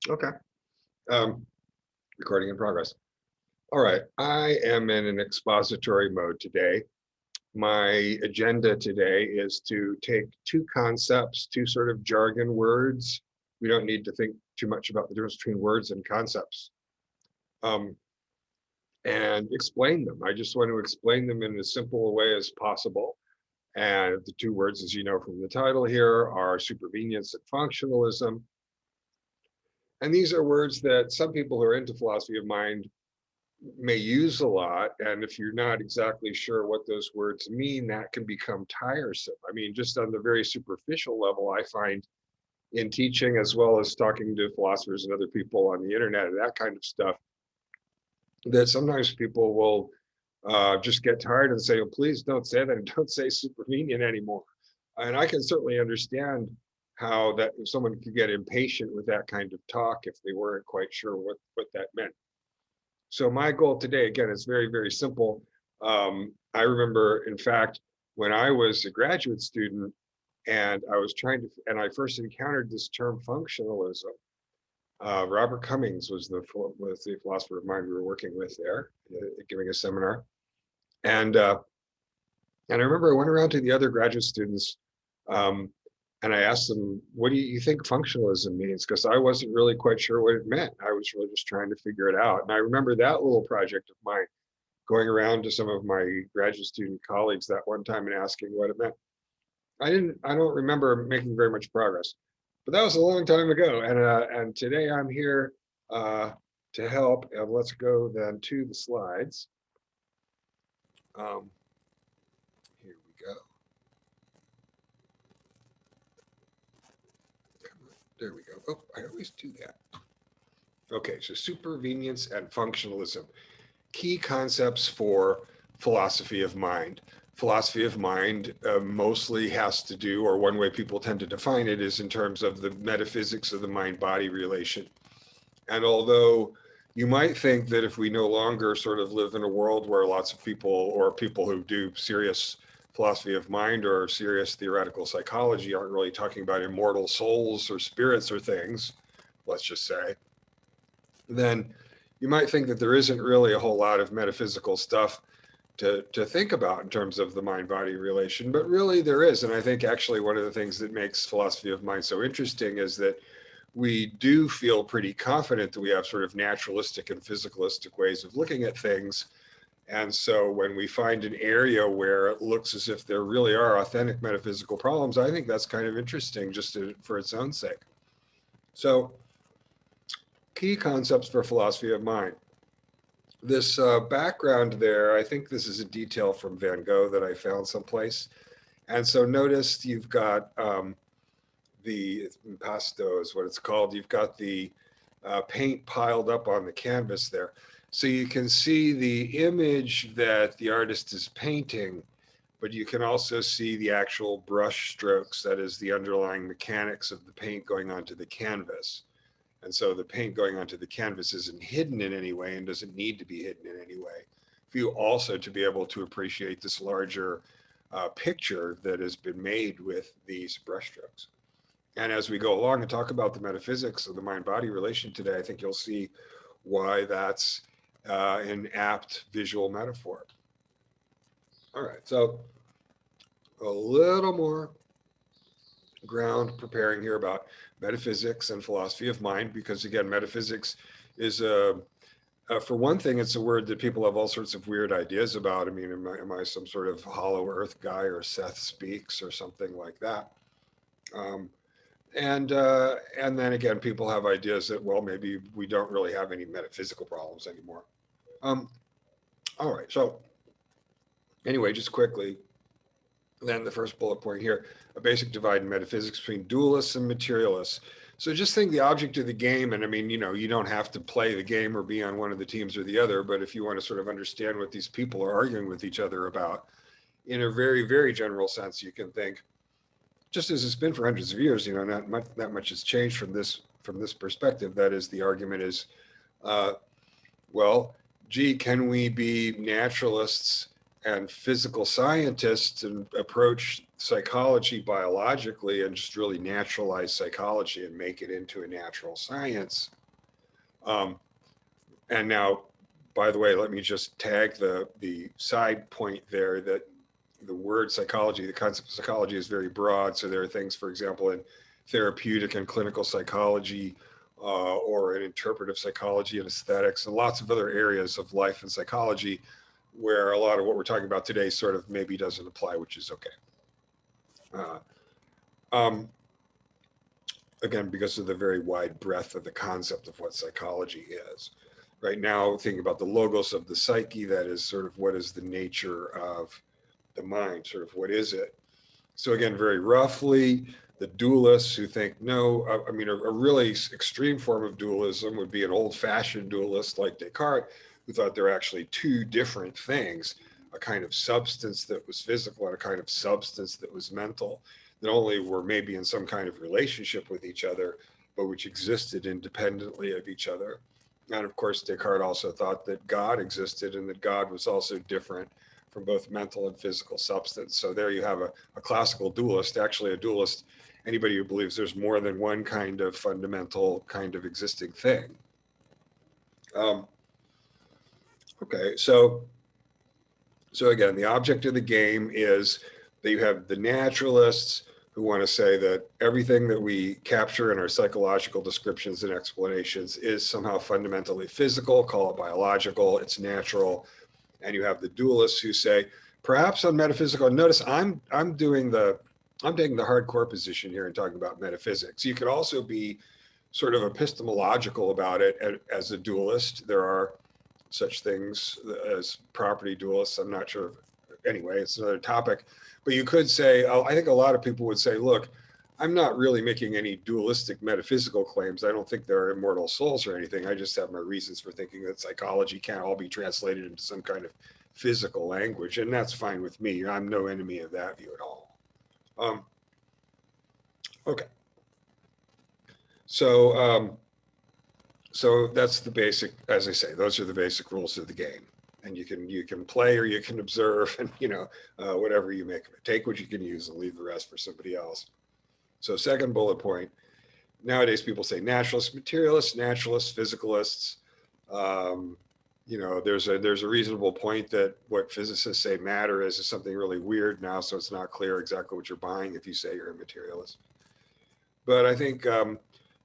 Okay. Recording in progress. All right. I am in an expository mode today. My agenda today is to take two concepts, two sort of jargon words. We don't need to think too much about the difference between words and concepts, um, and explain them. I just want to explain them in as simple a way as possible. And the two words, as you know from the title here, are supervenience and functionalism. And these are words that some people who are into philosophy of mind may use a lot. And if you're not exactly sure what those words mean, that can become tiresome. I mean, just on the very superficial level, I find in teaching, as well as talking to philosophers and other people on the internet and that kind of stuff, that sometimes people will just get tired and say, oh, please don't say that, and don't say supervenient anymore. And I can certainly understand how that if someone could get impatient with that kind of talk if they weren't quite sure what that meant. So my goal today, again, is very, very simple. I remember, in fact, when I was a graduate student and I was trying to, and I first encountered this term functionalism. Robert Cummings was the philosopher of mind we were working with there, giving a seminar. And and I remember I went around to the other graduate students, um, and I asked them, "What do you think functionalism means?" Because I wasn't really quite sure what it meant. I was really just trying to figure it out. And I remember that little project of mine, going around to some of my graduate student colleagues that one time and asking what it meant. I don't remember making very much progress, but that was a long time ago. And today I'm here uh, to help. And let's go then to the slides. Um, Here we go. There we go. Oh, I always do that. Okay, so supervenience and functionalism, key concepts for philosophy of mind. Philosophy of mind mostly has to do, or one way people tend to define it is in terms of the metaphysics of the mind-body relation. And although you might think that if we no longer sort of live in a world where lots of people, or people who do serious philosophy of mind or serious theoretical psychology, aren't really talking about immortal souls or spirits or things, let's just say, then you might think that there isn't really a whole lot of metaphysical stuff to think about in terms of the mind body relation, but really there is. And I think actually one of the things that makes philosophy of mind so interesting is that we do feel pretty confident that we have sort of naturalistic and physicalistic ways of looking at things. And so when we find an area where it looks as if there really are authentic metaphysical problems, I think that's kind of interesting just for its own sake. So, key concepts for philosophy of mind. This background there, I think this is a detail from Van Gogh that I found someplace. And so notice you've got the impasto is what it's called. You've got the paint piled up on the canvas there. So you can see the image that the artist is painting, but you can also see the actual brush strokes, that is the underlying mechanics of the paint going onto the canvas. And so the paint going onto the canvas isn't hidden in any way and doesn't need to be hidden in any way. For you also to be able to appreciate this larger picture that has been made with these brushstrokes. And as we go along and talk about the metaphysics of the mind-body relation today, I think you'll see why that's an apt visual metaphor. All right, so a little more ground preparing here about metaphysics and philosophy of mind, because again, metaphysics is for one thing, it's a word that people have all sorts of weird ideas about. I mean, am I some sort of hollow earth guy, or Seth speaks or something like that? Um, and then again, people have ideas that, well, maybe we don't really have any metaphysical problems anymore. Um, all right, so anyway, just quickly, then the first bullet point here, a basic divide in metaphysics between dualists and materialists. So just think the object of the game, and I mean, you don't have to play the game or be on one of the teams or the other, but if you want to sort of understand what these people are arguing with each other about, in a very, very general sense, you can think, just as it's been for hundreds of years, not much, that much has changed from this perspective. That is, the argument is, uh, well, gee, can we be naturalists and physical scientists and approach psychology biologically and just really naturalize psychology and make it into a natural science. And now, by the way, let me just tag the side point there that the word psychology, the concept of psychology is very broad. So there are things, for example, in therapeutic and clinical psychology, or in interpretive psychology and aesthetics, and lots of other areas of life and psychology where a lot of what we're talking about today sort of maybe doesn't apply, which is okay. Again, because of the very wide breadth of the concept of what psychology is. Right now, thinking about the logos of the psyche, that is sort of what is the nature of the mind, sort of what is it? So again, very roughly, the dualists who think, no, I mean, a really extreme form of dualism would be an old-fashioned dualist like Descartes, who thought there were actually two different things, a kind of substance that was physical and a kind of substance that was mental, that only were maybe in some kind of relationship with each other, but which existed independently of each other. And of course, Descartes also thought that God existed and that God was also different from both mental and physical substance. So there you have a classical dualist, actually a dualist, anybody who believes there's more than one kind of fundamental kind of existing thing. Okay, so again, the object of the game is that you have the naturalists who want to say that everything that we capture in our psychological descriptions and explanations is somehow fundamentally physical, call it biological, it's natural. And you have the dualists who say, perhaps on metaphysical, notice I'm taking the hardcore position here and talking about metaphysics. You could also be sort of epistemological about it as a dualist. There are such things as property dualists. I'm not sure. Anyway, it's another topic. But you could say, I think a lot of people would say, look, I'm not really making any dualistic metaphysical claims. I don't think there are immortal souls or anything. I just have my reasons for thinking that psychology can't all be translated into some kind of physical language. And that's fine with me. I'm no enemy of that view at all. Okay. So that's the basic, as I say, those are the basic rules of the game. And you can play or you can observe, and whatever you make of it. Take what you can use and leave the rest for somebody else. So second bullet point, nowadays people say naturalists, materialists, naturalists, physicalists. There's a reasonable point that what physicists say matter is something really weird now, so it's not clear exactly what you're buying if you say you're a materialist. But I think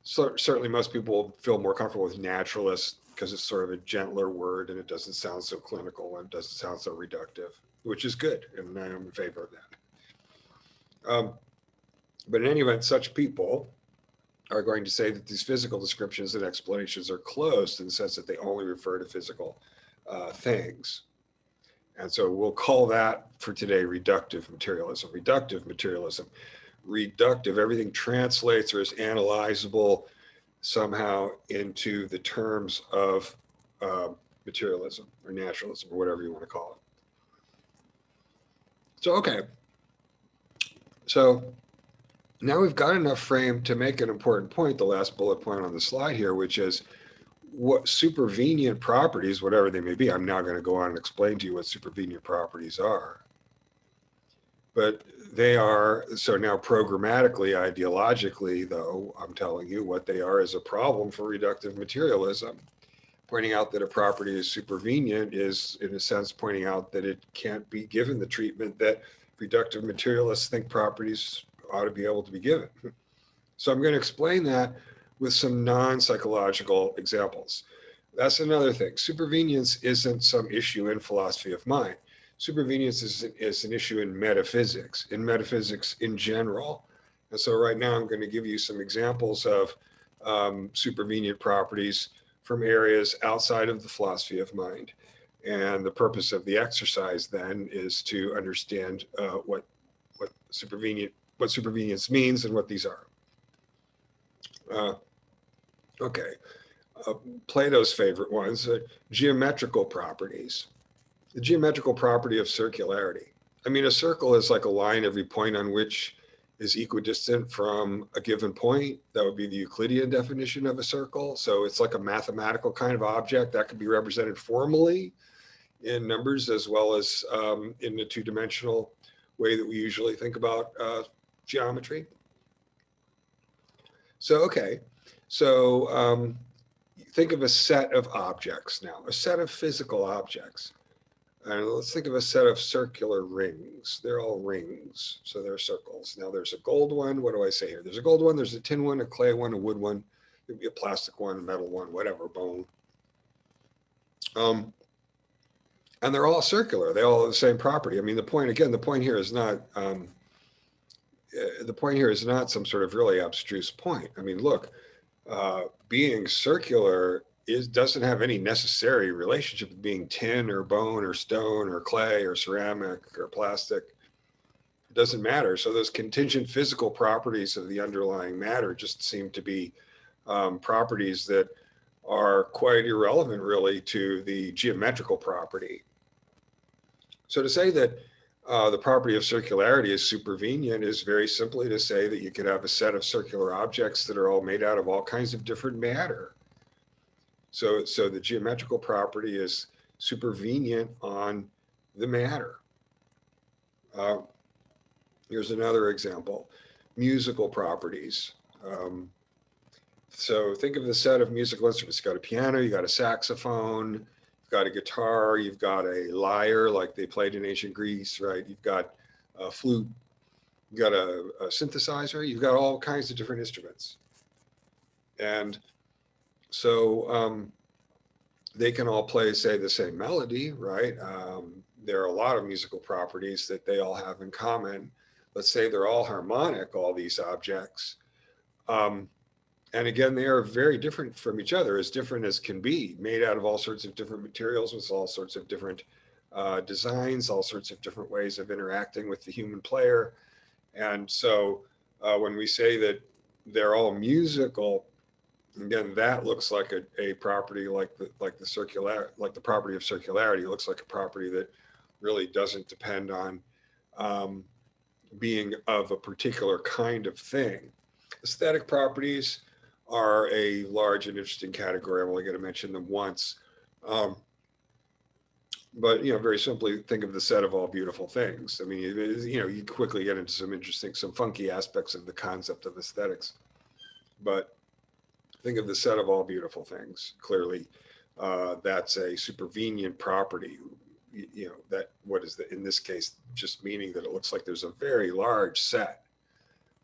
certainly most people feel more comfortable with naturalist because it's sort of a gentler word and it doesn't sound so clinical and it doesn't sound so reductive, which is good, and I'm in favor of that. But in any event, such people are going to say that these physical descriptions and explanations are closed in the sense that they only refer to physical things. And so we'll call that for today reductive materialism. Reductive materialism. Reductive, everything translates or is analyzable somehow into the terms of materialism or naturalism or whatever you want to call it. So, okay. So now we've got enough frame to make an important point, the last bullet point on the slide here, which is what supervenient properties, whatever they may be. I'm now going to go on and explain to you what supervenient properties are. But they are, so now programmatically, ideologically, though, I'm telling you what they are is a problem for reductive materialism. Pointing out that a property is supervenient is, in a sense, pointing out that it can't be given the treatment that reductive materialists think properties ought to be able to be given. So I'm going to explain that with some non-psychological examples. That's another thing. Supervenience isn't some issue in philosophy of mind. Supervenience is an issue in metaphysics in general. And so right now I'm going to give you some examples of supervenient properties from areas outside of the philosophy of mind. And the purpose of the exercise then is to understand what supervenience means and what these are. Okay, Plato's favorite ones, geometrical properties. The geometrical property of circularity. I mean, a circle is like a line every point on which is equidistant from a given point. That would be the Euclidean definition of a circle. So it's like a mathematical kind of object that could be represented formally in numbers as well as in the two-dimensional way that we usually think about geometry. So, okay, so think of a set of objects now, a set of physical objects. And let's think of a set of circular rings. They're all rings, so they're circles. Now there's a gold one. What do I say here? There's a gold one, there's a tin one, a clay one, a wood one, maybe a plastic one, a metal one, whatever, bone. And they're all circular. They all have the same property. I mean, the point here is not some sort of really abstruse point. I mean, look, being circular doesn't have any necessary relationship with being tin or bone or stone or clay or ceramic or plastic. It doesn't matter. So those contingent physical properties of the underlying matter just seem to be properties that are quite irrelevant really to the geometrical property. So to say that the property of circularity is supervenient is very simply to say that you could have a set of circular objects that are all made out of all kinds of different matter. So the geometrical property is supervenient on the matter. Here's another example, musical properties. So think of the set of musical instruments. You've got a piano, you've got a saxophone, you've got a guitar, you've got a lyre like they played in ancient Greece, right? You've got a flute, you've got a synthesizer, you've got all kinds of different instruments. And so they can all play, say, the same melody, right? There are a lot of musical properties that they all have in common. Let's say they're all harmonic, all these objects. And again, they are very different from each other, as different as can be, made out of all sorts of different materials with all sorts of different designs, all sorts of different ways of interacting with the human player. And so when we say that they're all musical, again, that looks like a property like the property of circularity. It looks like a property that really doesn't depend on being of a particular kind of thing. Aesthetic properties are a large and interesting category. I'm only going to mention them once. But, very simply think of the set of all beautiful things. I mean, you quickly get into some funky aspects of the concept of aesthetics. But think of the set of all beautiful things. Clearly, that's a supervenient property. In this case, just meaning that it looks like there's a very large set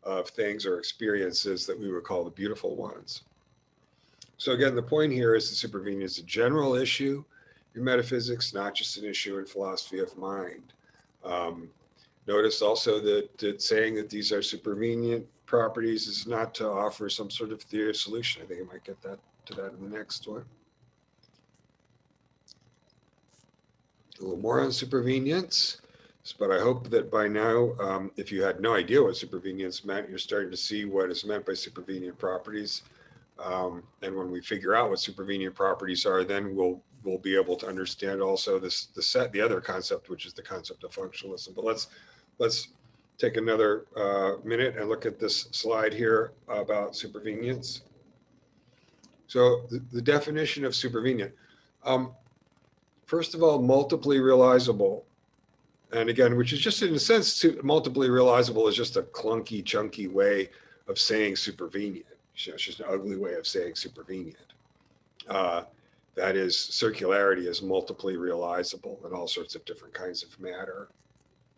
of things or experiences that we would call the beautiful ones. So again, the point here is that supervenience is a general issue in metaphysics, not just an issue in philosophy of mind. Notice also that saying that these are supervenient properties is not to offer some sort of theory of solution. I think I might get to that in the next one. A little more on supervenience. But I hope that by now, if you had no idea what supervenience meant, you're starting to see what is meant by supervenient properties. And when we figure out what supervenient properties are, then we'll be able to understand also the other concept, which is the concept of functionalism. But let's take another minute and look at this slide here about supervenience. So the definition of supervenient. First of all, multiply realizable. And again, which is just in a sense, multiply realizable is just a clunky, chunky way of saying supervenient. It's just an ugly way of saying supervenient. That is, circularity is multiply realizable in all sorts of different kinds of matter.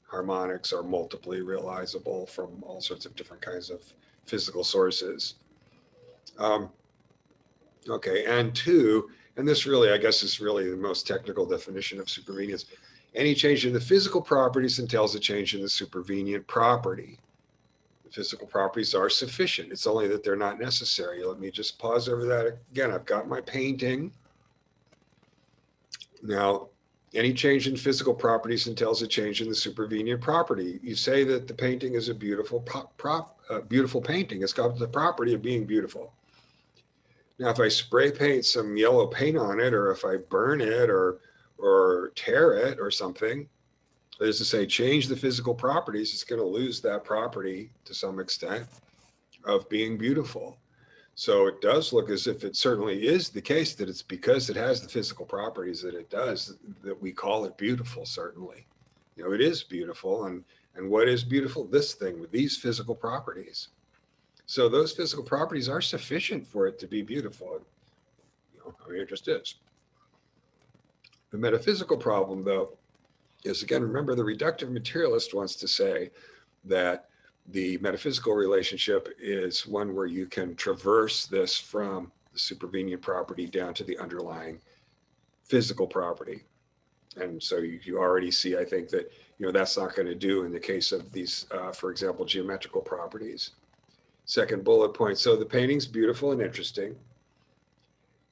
Harmonics are multiply realizable from all sorts of different kinds of physical sources. Okay, and two, and this really, I guess, is really the most technical definition of supervenience. Any change in the physical properties entails a change in the supervenient property. The physical properties are sufficient. It's only that they're not necessary. Let me just pause over that again. I've got my painting. Now, any change in physical properties entails a change in the supervenient property. You say that the painting is a beautiful painting. It's got the property of being beautiful. Now, if I spray paint some yellow paint on it, or if I burn it, or tear it or something, that is to say, change the physical properties, it's going to lose that property to some extent of being beautiful. So it does look as if it certainly is the case that it's because it has the physical properties that it does that we call it beautiful, certainly. It is beautiful. And what is beautiful? This thing with these physical properties. So those physical properties are sufficient for it to be beautiful. It just is. The metaphysical problem, though, is, again, remember, the reductive materialist wants to say that the metaphysical relationship is one where you can traverse this from the supervenient property down to the underlying physical property. And so you already see, I think, that that's not going to do in the case of these, for example, geometrical properties. Second bullet point. So the painting's beautiful and interesting.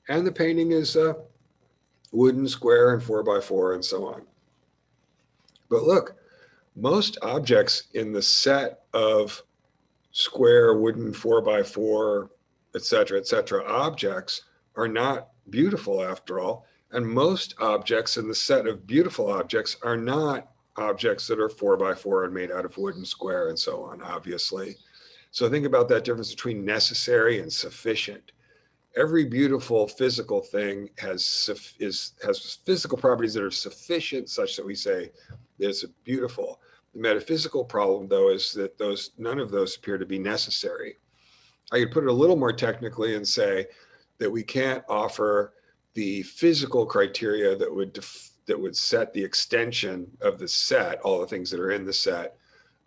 And the painting is wooden, square, and 4x4, and so on. But look, most objects in the set of square, wooden, 4x4, et cetera, objects are not beautiful after all. And most objects in the set of beautiful objects are not objects that are 4x4 and made out of wood and square and so on, obviously. So think about that difference between necessary and sufficient. Every beautiful physical thing has physical properties that are sufficient such that we say it's beautiful. The metaphysical problem, though, is that none of those appear to be necessary. I could put it a little more technically and say that we can't offer the physical criteria that would set the extension of the set, all the things that are in the set,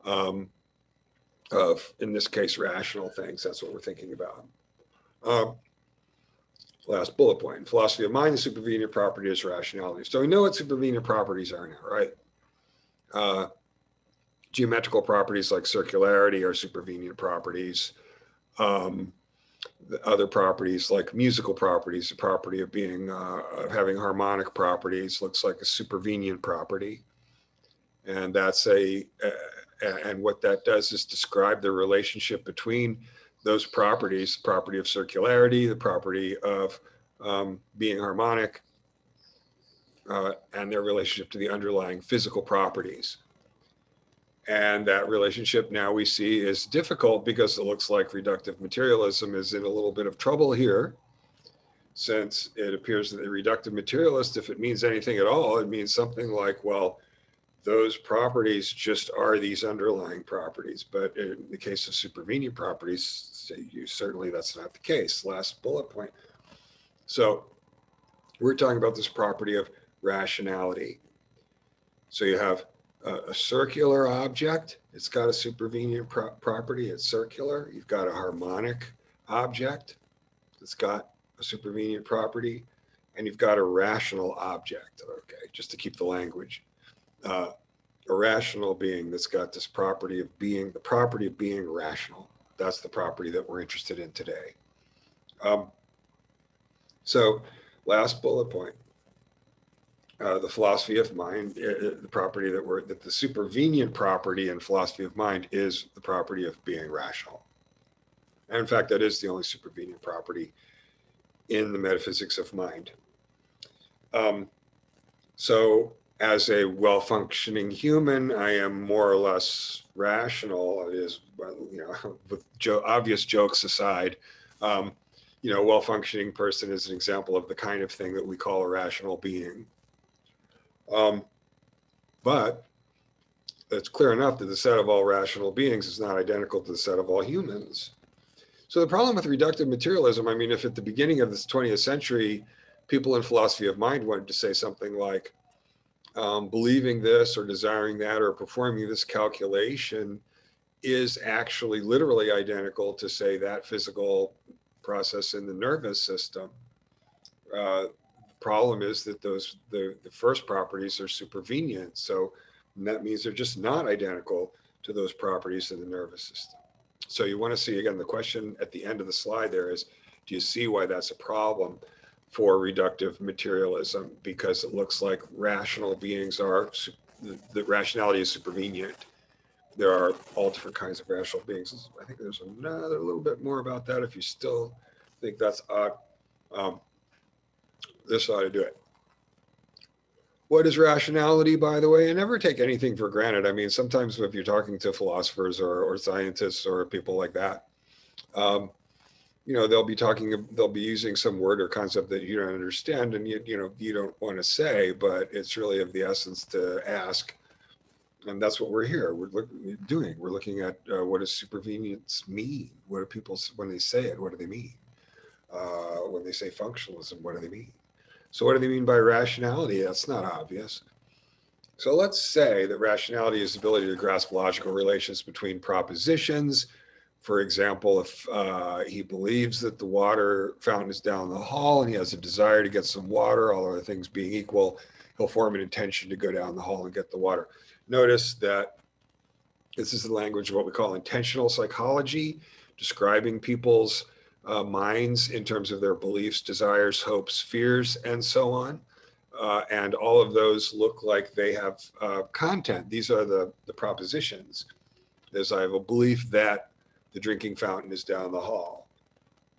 of, in this case, rational things. That's what we're thinking about. Last bullet point. In philosophy of mind, the supervenient property is rationality. So we know what supervenient properties are now, right? Geometrical properties like circularity are supervenient properties. The other properties like musical properties, the property of being of having harmonic properties, looks like a supervenient property. And that's and what that does is describe the relationship between those properties, the property of circularity, the property of being harmonic, and their relationship to the underlying physical properties. And that relationship now we see is difficult because it looks like reductive materialism is in a little bit of trouble here, since it appears that the reductive materialist, if it means anything at all, it means something like, well, those properties just are these underlying properties. But in the case of supervenient properties, certainly that's not the case. Last bullet point. So we're talking about this property of rationality. So you have a circular object. It's got a supervenient property. It's circular. You've got a harmonic object. It's got a supervenient property. And you've got a rational object. Okay, just to keep the language. A rational being that's got this property of being, the property of being rational. That's the property that we're interested in today. So last bullet point. The philosophy of mind, the property that the supervenient property in philosophy of mind is the property of being rational. And in fact, that is the only supervenient property in the metaphysics of mind. So as a well-functioning human, I am more or less rational. It is, with obvious jokes aside, a well-functioning person is an example of the kind of thing that we call a rational being. But it's clear enough that the set of all rational beings is not identical to the set of all humans. So the problem with reductive materialism, if at the beginning of this 20th century, people in philosophy of mind wanted to say something like, believing this or desiring that or performing this calculation is actually literally identical to, say, that physical process in the nervous system. The problem is that the first properties are supervenient. So that means they're just not identical to those properties in the nervous system. So you want to see, again, the question at the end of the slide there is, do you see why that's a problem for reductive materialism? Because it looks like rational beings the rationality is supervenient. There are all different kinds of rational beings. I think there's another little bit more about that if you still think that's odd. This ought to do it. What is rationality, by the way? And never take anything for granted. Sometimes if you're talking to philosophers or scientists or people like that, they'll be using some word or concept that you don't understand, and you don't want to say, but it's really of the essence to ask. And that's what we're doing. We're looking at what does supervenience mean? What do people, when they say it, what do they mean? When they say functionalism, what do they mean? So what do they mean by rationality? That's not obvious. So let's say that rationality is the ability to grasp logical relations between propositions. For example, if he believes that the water fountain is down the hall and he has a desire to get some water, all other things being equal, he'll form an intention to go down the hall and get the water. Notice that this is the language of what we call intentional psychology, describing people's minds in terms of their beliefs, desires, hopes, fears, and so on. And all of those look like they have content. These are the propositions. There's, I have a belief that the drinking fountain is down the hall.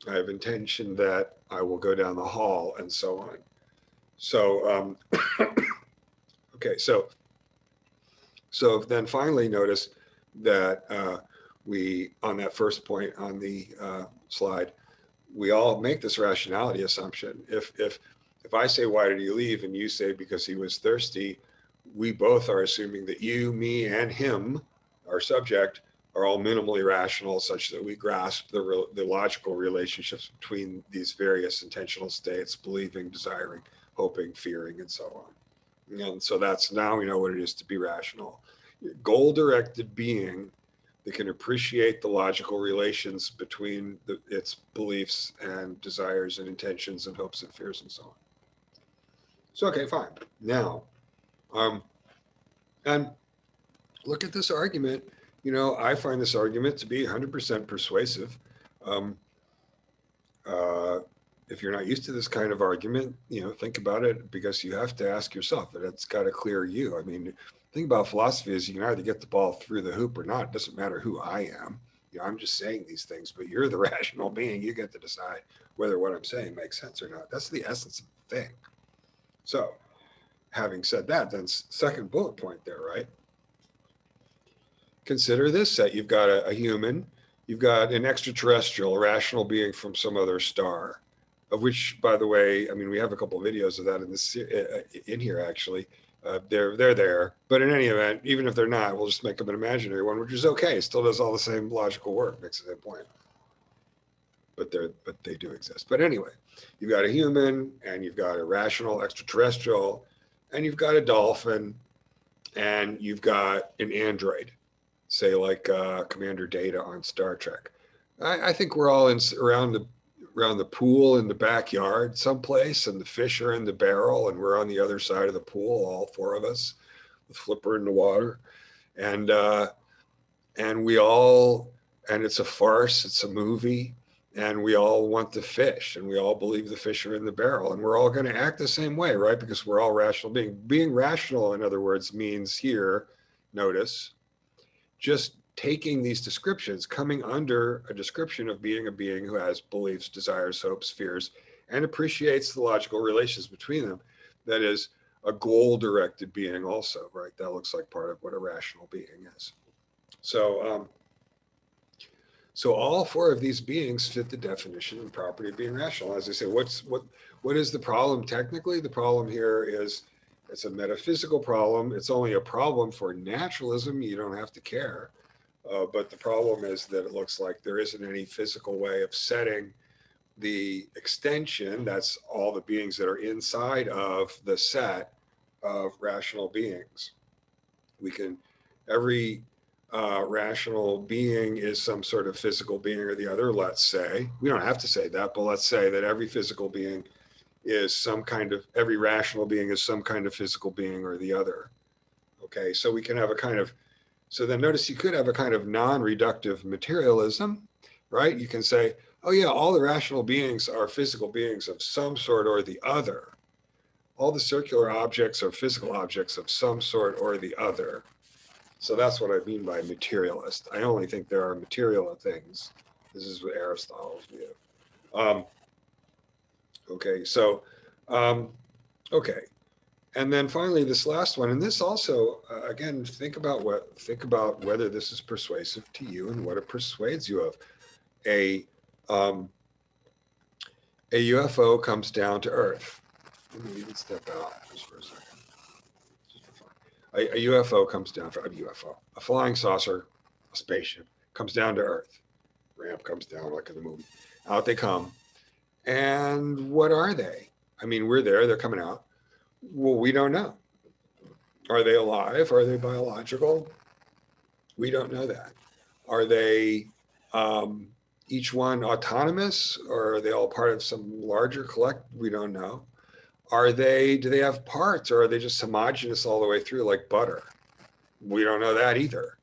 I have intention that I will go down the hall, and so on. So, okay, so then finally notice that we, on that first point on the slide, we all make this rationality assumption. If I say, why did he leave? And you say, because he was thirsty, we both are assuming that you, me, and him, our subject, are all minimally rational, such that we grasp the logical relationships between these various intentional states: believing, desiring, hoping, fearing, and so on. And so that's, now we know what it is to be rational. Goal-directed being that can appreciate the logical relations between its beliefs and desires and intentions and hopes and fears and so on. So, okay, fine. Now, and look at this argument. I find this argument to be 100% persuasive. If you're not used to this kind of argument, think about it, because you have to ask yourself, and it's got to clear you. I mean, the thing about philosophy is you can either get the ball through the hoop or not. It doesn't matter who I am. I'm just saying these things, but you're the rational being. You get to decide whether what I'm saying makes sense or not. That's the essence of the thing. So, having said that, then second bullet point there, right? Consider this set. You've got a human, you've got an extraterrestrial, a rational being from some other star, of which, by the way, I mean, we have a couple of videos of that in here, actually. They're there, but in any event, even if they're not, we'll just make them an imaginary one, which is okay. It still does all the same logical work, makes the same point. But they do exist. But anyway, you've got a human, and you've got a rational extraterrestrial, and you've got a dolphin, and you've got an android, say like Commander Data on Star Trek. I think we're all around the pool in the backyard someplace, and the fish are in the barrel, and we're on the other side of the pool, all four of us, with Flipper in the water, and it's a farce, it's a movie, and we all want the fish, and we all believe the fish are in the barrel, and we're all going to act the same way, right? Because we're all rational beings. Being rational, in other words, means here, notice, just taking these descriptions, coming under a description of being a being who has beliefs, desires, hopes, fears, and appreciates the logical relations between them. That is a goal-directed being also, right? That looks like part of what a rational being is. So all four of these beings fit the definition and property of being rational. As I say, what is the problem technically? The problem here is it's a metaphysical problem. It's only a problem for naturalism. You don't have to care. But the problem is that it looks like there isn't any physical way of setting the extension, that's all the beings that are inside of the set of rational beings. Every rational being is some sort of physical being or the other, let's say. We don't have to say that, but let's say that every physical being is every rational being is some kind of physical being or the other. Okay, so we can have so then notice you could have a kind of non-reductive materialism, right? You can say, oh yeah, all the rational beings are physical beings of some sort or the other. All the circular objects are physical objects of some sort or the other. So that's what I mean by materialist. I only think there are material things. This is what Aristotle's view. Okay, so, okay. And then finally, this last one, and this also, again, think about whether this is persuasive to you and what it persuades you of. A a UFO comes down to Earth. Let me even step out just for a second. Just for fun. A UFO comes down, a UFO, a flying saucer, a spaceship, comes down to Earth. Ramp comes down like in the movie. Out they come. And what are they? I mean, we're there, they're coming out. Well, we don't know. Are they alive? Are they biological? We don't know that. Are they each one autonomous, or are they all part of some larger collect? We don't know. Do they have parts, or are they just homogeneous all the way through like butter? We don't know that either.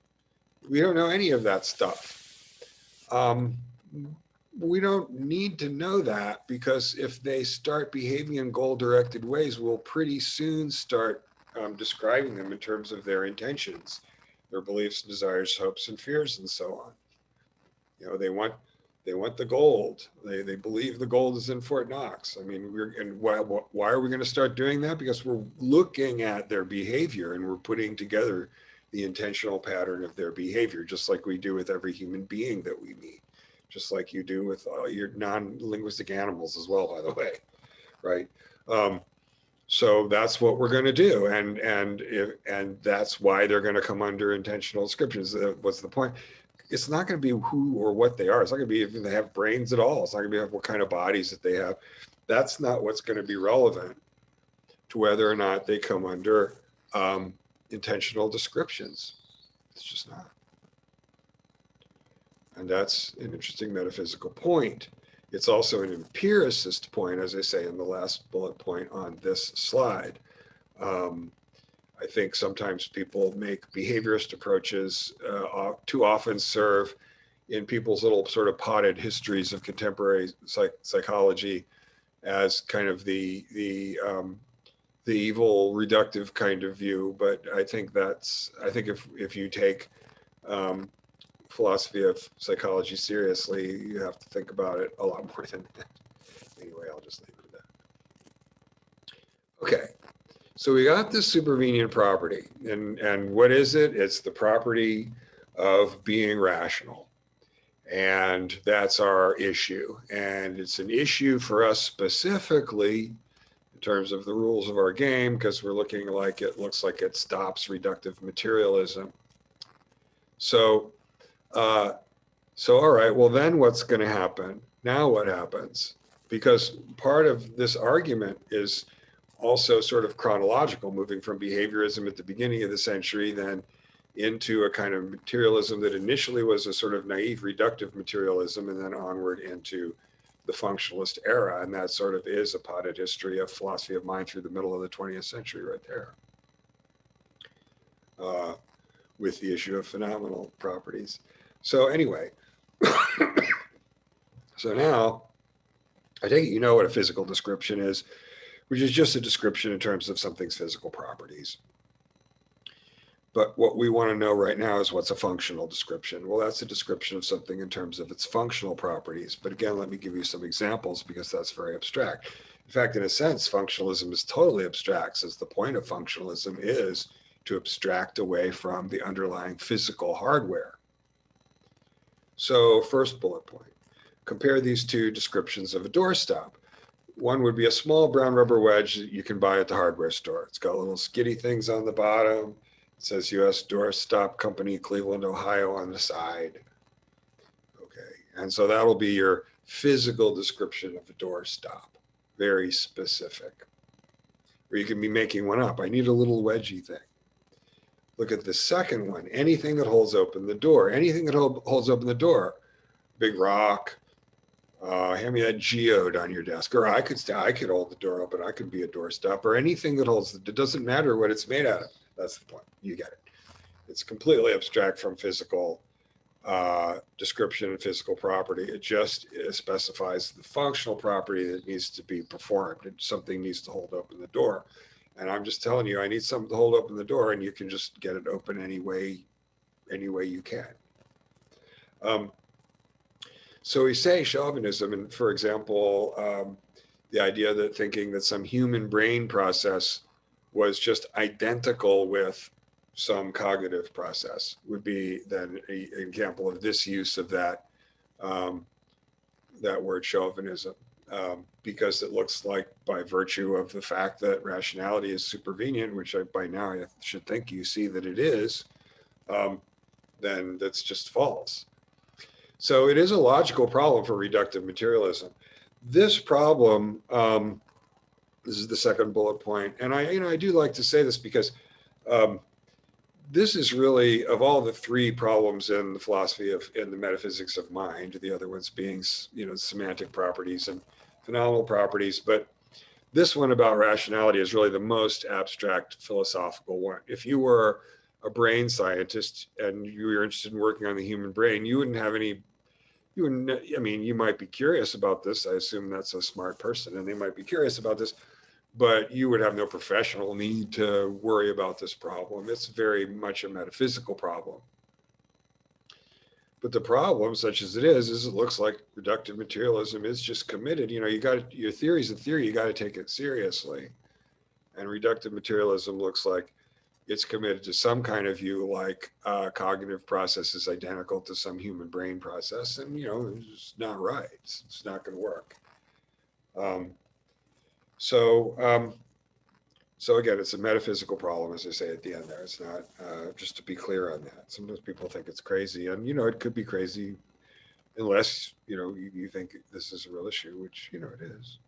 We don't know any of that stuff. We don't need to know that, because if they start behaving in goal-directed ways, we'll pretty soon start describing them in terms of their intentions, their beliefs, desires, hopes, and fears, and so on. You know, they want the gold. They believe the gold is in Fort Knox. I mean, why are we going to start doing that? Because we're looking at their behavior and we're putting together the intentional pattern of their behavior, just like we do with every human being that we meet, just like you do with all your non-linguistic animals as well, by the way, right? So that's what we're going to do, and that's why they're going to come under intentional descriptions. What's the point? It's not going to be who or what they are. It's not going to be if they have brains at all. It's not going to be what kind of bodies that they have. That's not what's going to be relevant to whether or not they come under intentional descriptions. It's just not. And that's an interesting metaphysical point. It's also an empiricist point, as I say in the last bullet point on this slide. I think sometimes people make behaviorist approaches too often serve in people's little sort of potted histories of contemporary psychology as kind of the evil reductive kind of view. But I think if you take philosophy of psychology seriously, you have to think about it a lot more than that. Anyway, I'll just leave it at that. Okay. So we got this supervenient property, and what is it? It's the property of being rational. And that's our issue. And it's an issue for us specifically in terms of the rules of our game, because we're looking like it looks like it stops reductive materialism. So, all right, well then what's going to happen? Now what happens? Because part of this argument is also sort of chronological, moving from behaviorism at the beginning of the century, then into a kind of materialism that initially was a sort of naive reductive materialism, and then onward into the functionalist era. And that sort of is a potted history of philosophy of mind through the middle of the 20th century right there, with the issue of phenomenal properties. So anyway, so now I take it you know what a physical description is, which is just a description in terms of something's physical properties. But what we want to know right now is what's a functional description. Well, that's a description of something in terms of its functional properties. But again, let me give you some examples, because that's very abstract. In fact, in a sense, functionalism is totally abstract, since the point of functionalism is to abstract away from the underlying physical hardware. So first bullet point, compare these two descriptions of a doorstop. One would be a small brown rubber wedge that you can buy at the hardware store. It's got little skitty things on the bottom. It says U.S. Doorstop Company, Cleveland, Ohio on the side. Okay, and so that'll be your physical description of a doorstop. Very specific. Or you can be making one up. I need a little wedgy thing. Look at the second one. Anything that holds open the door. Anything that holds open the door. Big rock. Hand me that geode on your desk. Or I could hold the door open. I could be a doorstop, or anything that holds it. Doesn't matter what it's made out of. That's the point. You get it. It's completely abstract from physical description and physical property. It just specifies the functional property that needs to be performed. Something needs to hold open the door. And I'm just telling you, I need something to hold open the door, and you can just get it open any way you can. So we say chauvinism, and for example, the idea that thinking that some human brain process was just identical with some cognitive process would be then an example of this use of that, that word chauvinism. because it looks like, by virtue of the fact that rationality is supervenient, which by now I should think you see that it is, then that's just false. So it is a logical problem for reductive materialism. This problem, this is the second bullet point, and I do like to say this because this is really, of all the three problems in the philosophy in the metaphysics of mind, the other ones being, semantic properties and phenomenal properties, but this one about rationality is really the most abstract philosophical one. If you were a brain scientist and you were interested in working on the human brain, you wouldn't have any, you might be curious about this. I assume that's a smart person and they might be curious about this, but you would have no professional need to worry about this problem. It's very much a metaphysical problem. But the problem, such as it is it looks like reductive materialism is just committed. Your theory's a theory, you got to take it seriously. And reductive materialism looks like it's committed to some kind of view, like cognitive process is identical to some human brain process. And, it's not right. It's not going to work. So again, it's a metaphysical problem, as I say at the end there. It's not, just to be clear on that. Sometimes people think it's crazy, and it could be crazy unless you think this is a real issue, which it is.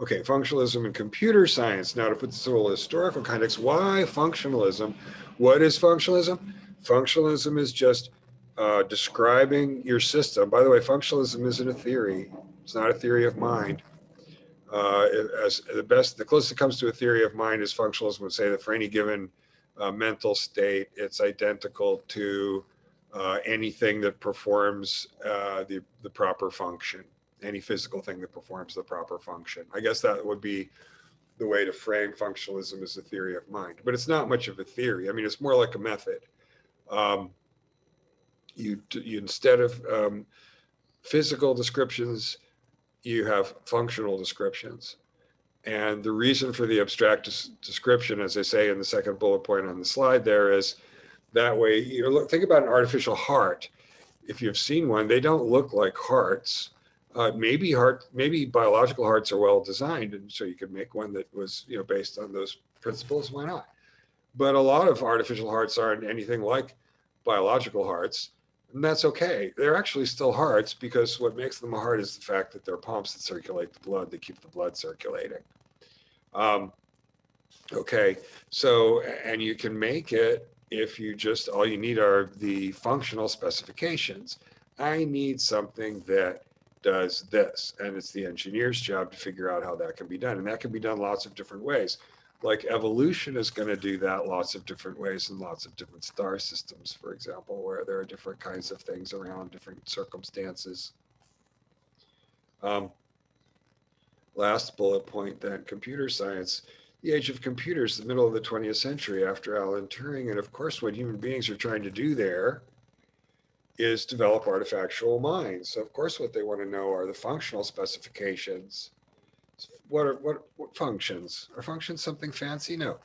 Okay, functionalism and computer science. Now, to put this in a little historical context, why functionalism? What is functionalism? Functionalism is just describing your system. By the way, functionalism isn't a theory. It's not a theory of mind. The closest it comes to a theory of mind is functionalism would say that for any given mental state, it's identical to anything that performs the proper function, any physical thing that performs the proper function. I guess that would be the way to frame functionalism as a theory of mind, but it's not much of a theory. It's more like a method. You instead of physical descriptions, you have functional descriptions. And the reason for the abstract description, as I say in the second bullet point on the slide there, is that way, think about an artificial heart. If you've seen one, they don't look like hearts. Maybe biological hearts are well designed, and so you could make one that was based on those principles. Why not? But a lot of artificial hearts aren't anything like biological hearts. And that's okay. They're actually still hearts, because what makes them a heart is the fact that they're pumps that circulate the blood. They keep the blood circulating. Okay, so, and you can make it if all you need are the functional specifications. I need something that does this, and it's the engineer's job to figure out how that can be done. And that can be done lots of different ways. Like evolution is going to do that lots of different ways in lots of different star systems, for example, where there are different kinds of things around different circumstances. Last bullet point then, computer science. The age of computers, the middle of the 20th century after Alan Turing. And of course, what human beings are trying to do there is develop artifactual minds. So of course, what they want to know are the functional specifications. What functions? Are functions something fancy? No.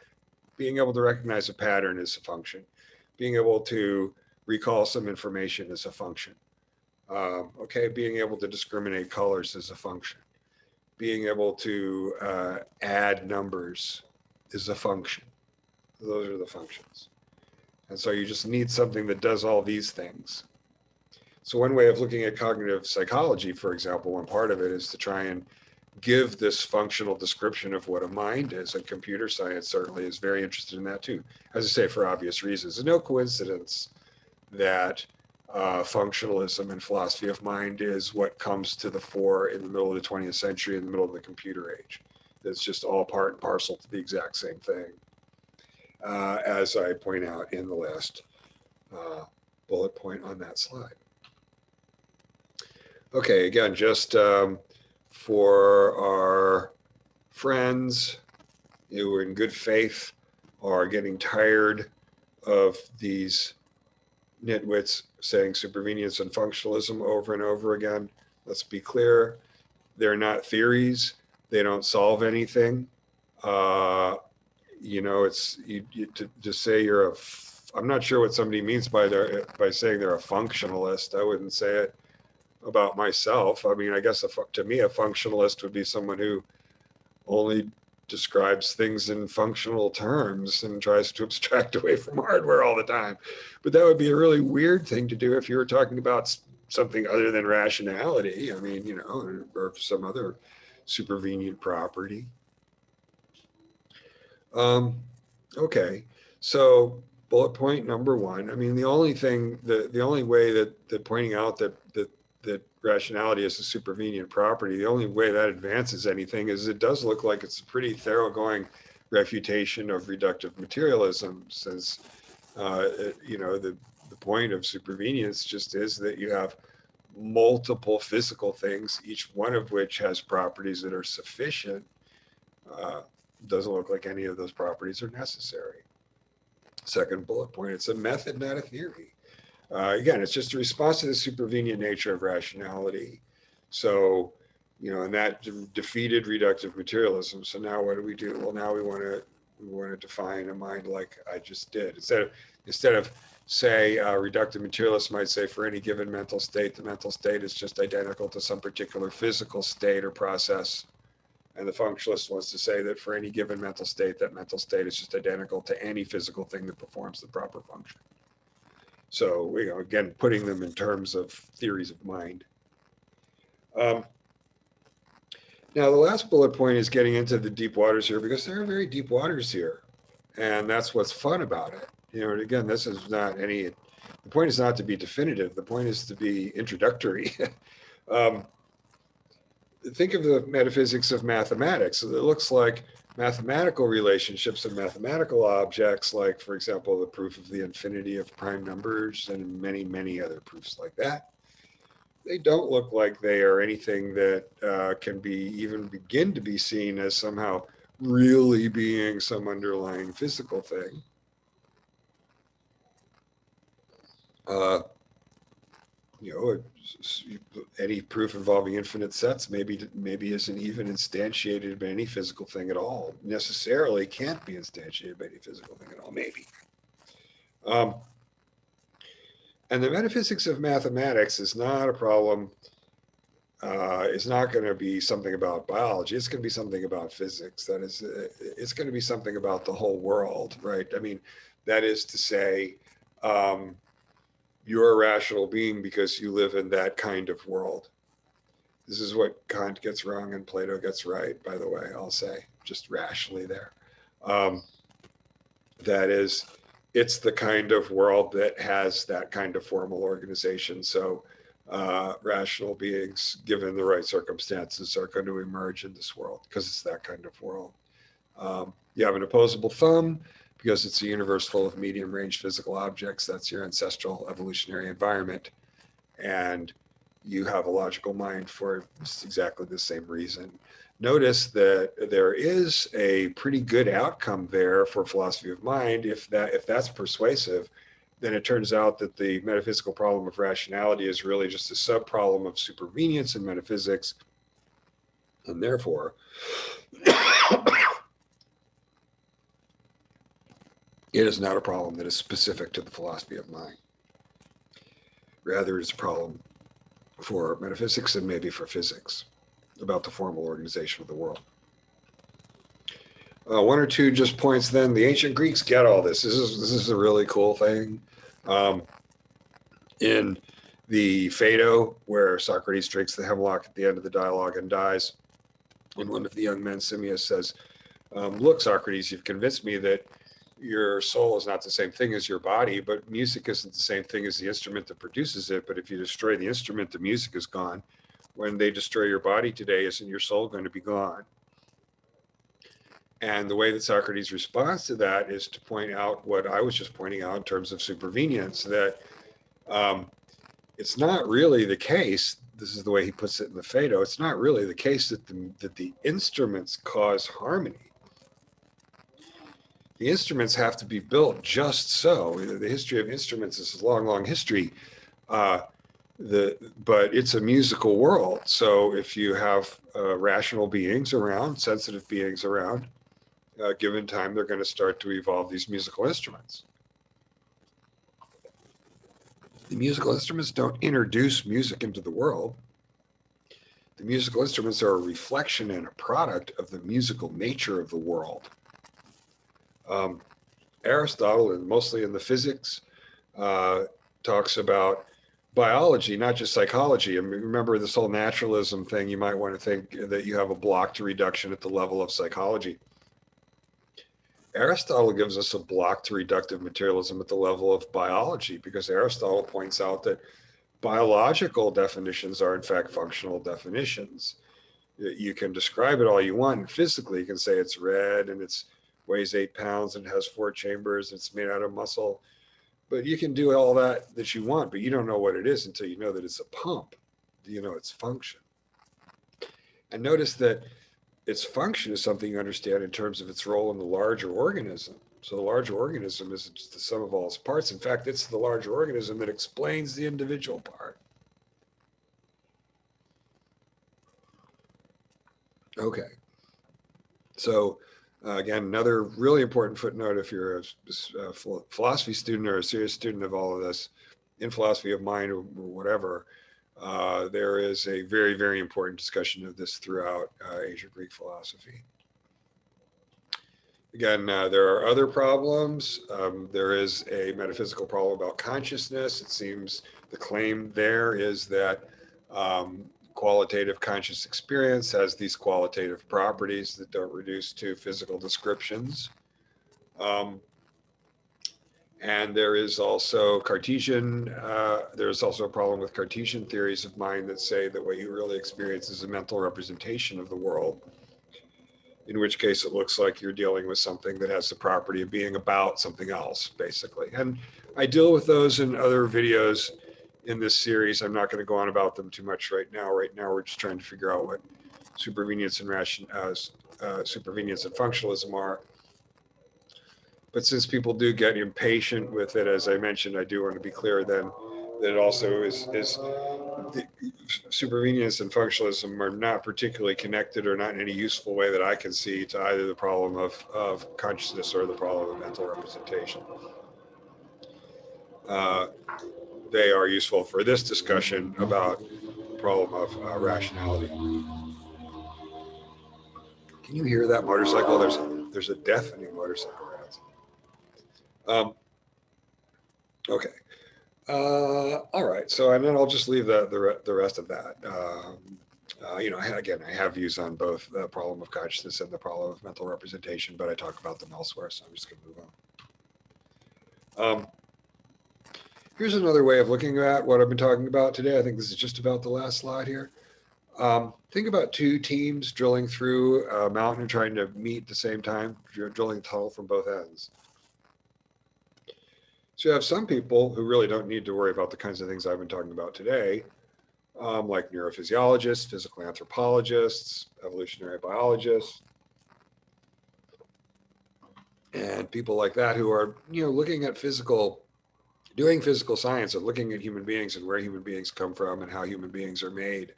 Being able to recognize a pattern is a function. Being able to recall some information is a function. Okay, being able to discriminate colors is a function. Being able to add numbers is a function. Those are the functions. And so you just need something that does all these things. So one way of looking at cognitive psychology, for example, one part of it is to try and give this functional description of what a mind is. And computer science certainly is very interested in that too. As I say, for obvious reasons. It's no coincidence that functionalism and philosophy of mind is what comes to the fore in the middle of the 20th century, in the middle of the computer age. It's just all part and parcel to the exact same thing, as I point out in the last bullet point on that slide. Okay, again, just for our friends who in good faith are getting tired of these nitwits saying supervenience and functionalism over and over again, let's be clear, they're not theories. They don't solve anything. It's to say I'm not sure what somebody means by saying they're a functionalist. I wouldn't say it. about myself. I mean, I guess to me, a functionalist would be someone who only describes things in functional terms and tries to abstract away from hardware all the time. But that would be a really weird thing to do if you were talking about something other than rationality. I mean, or some other supervenient property. Okay, so bullet point number one. I mean, the only way that pointing out that rationality is a supervenient property, the only way that advances anything is it does look like it's a pretty thoroughgoing refutation of reductive materialism, since the point of supervenience just is that you have multiple physical things, each one of which has properties that are sufficient. Doesn't look like any of those properties are necessary. Second bullet point, it's a method, not a theory. Again, it's just a response to the supervenient nature of rationality. So, and that defeated reductive materialism. So now what do? Well, now we want to define a mind like I just did. Instead of say, reductive materialists might say for any given mental state, the mental state is just identical to some particular physical state or process. And the functionalist wants to say that for any given mental state, that mental state is just identical to any physical thing that performs the proper function. So, again, putting them in terms of theories of mind. Now, the last bullet point is getting into the deep waters here, because there are very deep waters here. And that's what's fun about it. And again, this is not the point is not to be definitive. The point is to be introductory. Think of the metaphysics of mathematics. So it looks like mathematical relationships and mathematical objects, like, for example, the proof of the infinity of prime numbers and many, many other proofs like that. They don't look like they are anything that can be even begin to be seen as somehow really being some underlying physical thing. Any proof involving infinite sets maybe isn't even instantiated by any physical thing at all. Necessarily can't be instantiated by any physical thing at all, maybe. And the metaphysics of mathematics is not a problem. It's not going to be something about biology. It's going to be something about physics. That is, it's going to be something about the whole world, right? I mean, that is to say, you're a rational being because you live in that kind of world. This is what Kant gets wrong and Plato gets right, by the way, I'll say, just rationally there. That is, it's the kind of world that has that kind of formal organization. So rational beings, given the right circumstances, are going to emerge in this world because it's that kind of world. You have an opposable thumb because it's a universe full of medium-range physical objects. That's your ancestral evolutionary environment. And you have a logical mind for exactly the same reason. Notice that there is a pretty good outcome there for philosophy of mind. If that's persuasive, then it turns out that the metaphysical problem of rationality is really just a sub-problem of supervenience in metaphysics. And therefore, it is not a problem that is specific to the philosophy of mind. Rather, it's a problem for metaphysics and maybe for physics about the formal organization of the world. One or two just points then. The ancient Greeks get all this. This is a really cool thing. In the Phaedo, where Socrates drinks the hemlock at the end of the dialogue and dies, and one of the young men, Simmias, says, look, Socrates, you've convinced me that your soul is not the same thing as your body, but music isn't the same thing as the instrument that produces it. But if you destroy the instrument, the music is gone. When they destroy your body today, isn't your soul going to be gone? And the way that Socrates responds to that is to point out what I was just pointing out in terms of supervenience, that it's not really the case. This is the way he puts it in the Phaedo. It's not really the case that the instruments cause harmony. The instruments have to be built just so. The history of instruments is a long, long history. But it's a musical world. So if you have rational beings around, sensitive beings around, given time, they're going to start to evolve these musical instruments. The musical instruments don't introduce music into the world. The musical instruments are a reflection and a product of the musical nature of the world. Aristotle, and mostly in the physics, talks about biology, not just psychology. And remember this whole naturalism thing, you might want to think that you have a block to reduction at the level of psychology. Aristotle gives us a block to reductive materialism at the level of biology, because Aristotle points out that biological definitions are in fact functional definitions. You can describe it all you want, and physically you can say it's red and it weighs 8 pounds and has 4 chambers, it's made out of muscle. But you can do all that you want, but you don't know what it is until you know that it's a pump. You know its function. And notice that its function is something you understand in terms of its role in the larger organism. So the larger organism isn't just the sum of all its parts. In fact, it's the larger organism that explains the individual part. Okay. So again, another really important footnote if you're a philosophy student or a serious student of all of this, in philosophy of mind or whatever, there is a very, very important discussion of this throughout ancient Greek philosophy. Again, there are other problems. There is a metaphysical problem about consciousness. It seems the claim there is that qualitative conscious experience has these qualitative properties that don't reduce to physical descriptions. And there is also there's also a problem with Cartesian theories of mind that say that what you really experience is a mental representation of the world, in which case it looks like you're dealing with something that has the property of being about something else, basically. And I deal with those in other videos in this series. I'm not going to go on about them too much right now. Right now, we're just trying to figure out what supervenience and supervenience and functionalism are. But since people do get impatient with it, as I mentioned, I do want to be clear then that it also is supervenience and functionalism are not particularly connected, or not in any useful way that I can see, to either the problem of consciousness or the problem of mental representation. They are useful for this discussion about the problem of rationality. Can you hear that motorcycle? There's a deafening motorcycle around. Okay. All right. So, and then I'll just leave the rest of that. Again, I have views on both the problem of consciousness and the problem of mental representation, but I talk about them elsewhere, so I'm just going to move on. Here's another way of looking at what I've been talking about today. I think this is just about the last slide here. Think about 2 teams drilling through a mountain and trying to meet at the same time, drilling a tunnel from both ends. So you have some people who really don't need to worry about the kinds of things I've been talking about today, like neurophysiologists, physical anthropologists, evolutionary biologists, and people like that who are, looking at doing physical science and looking at human beings and where human beings come from and how human beings are made,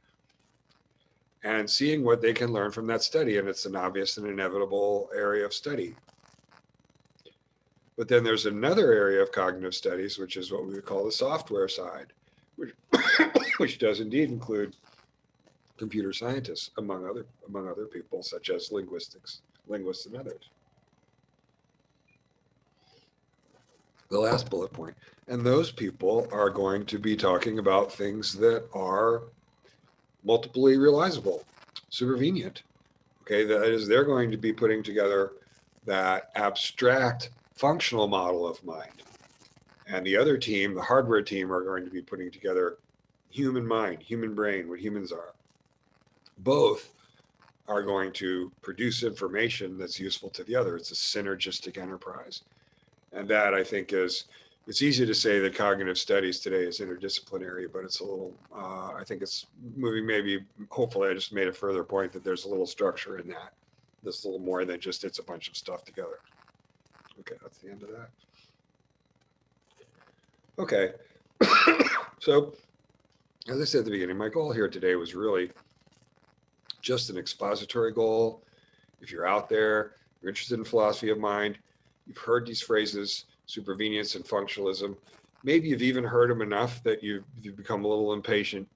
and seeing what they can learn from that study. And it's an obvious and inevitable area of study. But then there's another area of cognitive studies, which is what we would call the software side, which does indeed include computer scientists, among other people, such as linguists and others. The last bullet point, and those people are going to be talking about things that are multiply realizable, supervenient. Okay, that is, they're going to be putting together that abstract functional model of mind. And the other team, the hardware team, are going to be putting together human mind, human brain, what humans are. Both are going to produce information that's useful to the other. It's a synergistic enterprise. And that, I think, it's easy to say that cognitive studies today is interdisciplinary, but it's a little, I think it's moving, hopefully I just made a further point that there's a little structure in that. That's a little more than just it's a bunch of stuff together. Okay, that's the end of that. Okay, so as I said at the beginning, my goal here today was really just an expository goal. If you're out there, you're interested in philosophy of mind, you've heard these phrases, supervenience and functionalism, maybe you've even heard them enough that you've become a little impatient,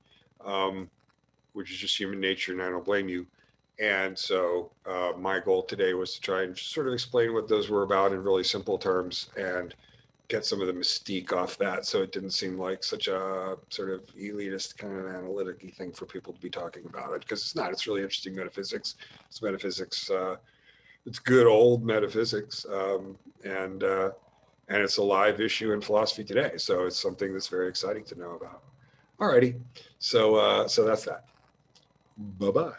which is just human nature, and I don't blame you. And so my goal today was to try and just sort of explain what those were about in really simple terms and get some of the mystique off that, so it didn't seem like such a sort of elitist kind of analytic-y thing for people to be talking about it, because it's not. It's really interesting metaphysics. It's metaphysics. It's good old metaphysics, and it's a live issue in philosophy today. So it's something that's very exciting to know about. Alrighty, so that's that. Bye bye.